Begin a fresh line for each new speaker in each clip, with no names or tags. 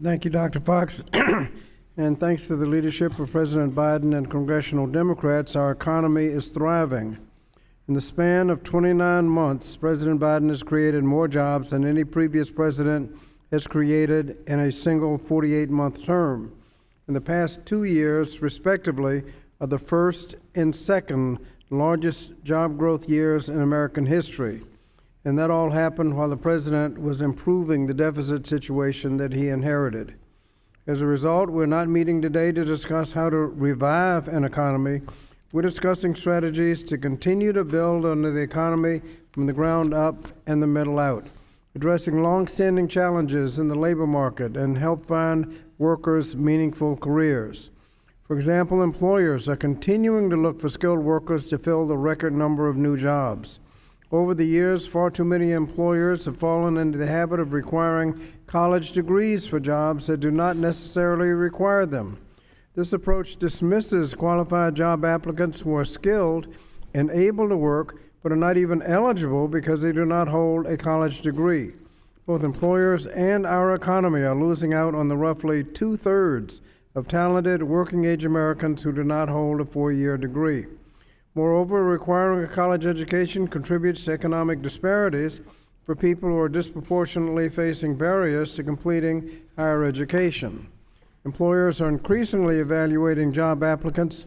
Thank you, Dr. Fox. And thanks to the leadership of President Biden and Congressional Democrats, our economy is thriving. In the span of 29 months, President Biden has created more jobs than any previous president has created in a single 48-month term. In the past 2 years, respectively, are the first and second largest job growth years in American history. And that all happened while the president was improving the deficit situation that he inherited. As a result, we're not meeting today to discuss how to revive an economy. We're discussing strategies to continue to build on the economy from the ground up and the middle out, addressing long-standing challenges in the labor market and help find workers meaningful careers. For example, employers are continuing to look for skilled workers to fill the record number of new jobs. Over the years, far too many employers have fallen into the habit of requiring college degrees for jobs that do not necessarily require them. This approach dismisses qualified job applicants who are skilled and able to work, but are not even eligible because they do not hold a college degree. Both employers and our economy are losing out on the roughly 2/3 of talented working-age Americans who do not hold a 4-year degree. Moreover, requiring a college education contributes to economic disparities for people who are disproportionately facing barriers to completing higher education. Employers are increasingly evaluating job applicants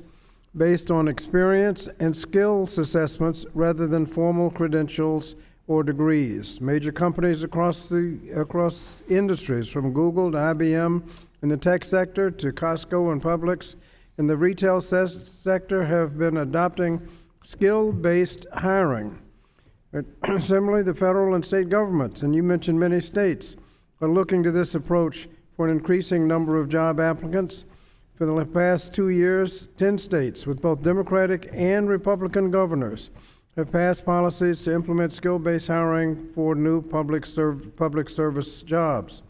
based on experience and skills assessments rather than formal credentials or degrees. Major companies across industries, from Google to IBM in the tech sector to Costco and Publix in the retail sector, have been adopting skill-based hiring. Similarly, the federal and state governments, and you mentioned many states, are looking to this approach for an increasing number of job applicants. For the past 2 years, 10 states with both Democratic and Republican governors have passed policies to implement skill-based hiring for new public service jobs.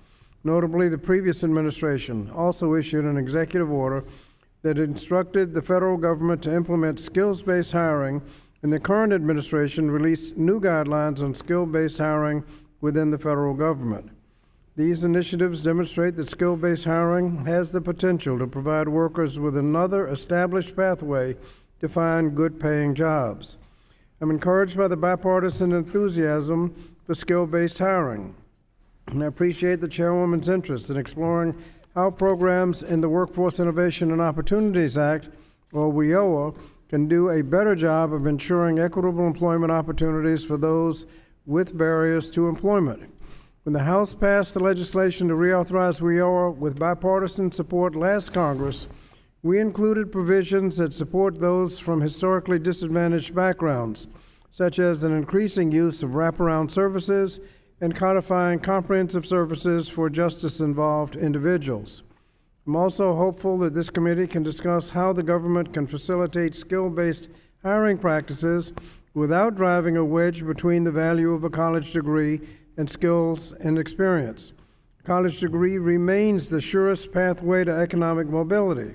Notably, the previous administration also issued an executive order that instructed the federal government to implement skills-based hiring, and the current administration released new guidelines on skill-based hiring within the federal government. These initiatives demonstrate that skill-based hiring has the potential to provide workers with another established pathway to find good-paying jobs. I'm encouraged by the bipartisan enthusiasm for skill-based hiring, and I appreciate the chairwoman's interest in exploring how programs in the Workforce Innovation and Opportunities Act, or WIOA, can do a better job of ensuring equitable employment opportunities for those with barriers to employment. When the House passed the legislation to reauthorize WIOA with bipartisan support last Congress, we included provisions that support those from historically disadvantaged backgrounds, such as an increasing use of wraparound services and codifying comprehensive services for justice-involved individuals. I'm also hopeful that this committee can discuss how the government can facilitate skill-based hiring practices without driving a wedge between the value of a college degree and skills and experience. A college degree remains the surest pathway to economic mobility.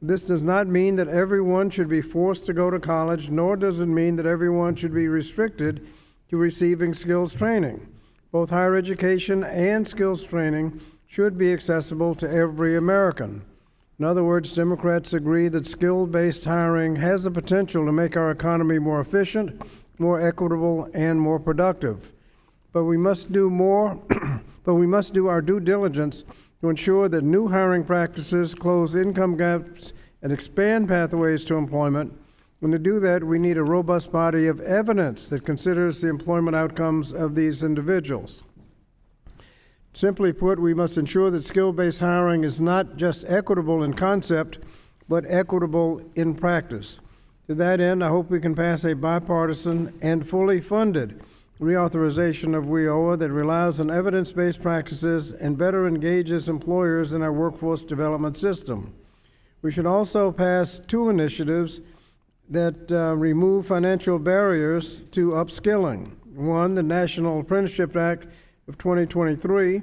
This does not mean that everyone should be forced to go to college, nor does it mean that everyone should be restricted to receiving skills training. Both higher education and skills training should be accessible to every American. In other words, Democrats agree that skill-based hiring has the potential to make our economy more efficient, more equitable, and more productive. But we must do more, but we must do our due diligence to ensure that new hiring practices close income gaps and expand pathways to employment. And to do that, we need a robust body of evidence that considers the employment outcomes of these individuals. Simply put, we must ensure that skill-based hiring is not just equitable in concept, but equitable in practice. To that end, I hope we can pass a bipartisan and fully funded reauthorization of WIOA that relies on evidence-based practices and better engages employers in our workforce development system. We should also pass 2 initiatives that remove financial barriers to upskilling. One, the National Apprenticeship Act of 2023.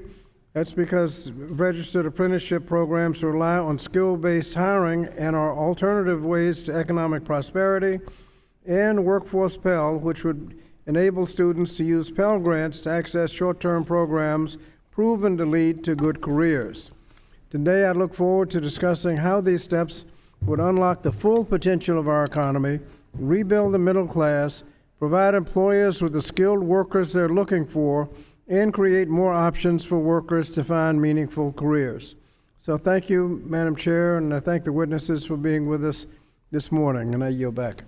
That's because registered apprenticeship programs rely on skill-based hiring and are alternative ways to economic prosperity, and Workforce Pell, which would enable students to use Pell Grants to access short-term programs proven to lead to good careers. Today, I look forward to discussing how these steps would unlock the full potential of our economy, rebuild the middle class, provide employers with the skilled workers they're looking for, and create more options for workers to find meaningful careers. So thank you, Madam Chair, and I thank the witnesses for being with us this morning, and I yield back.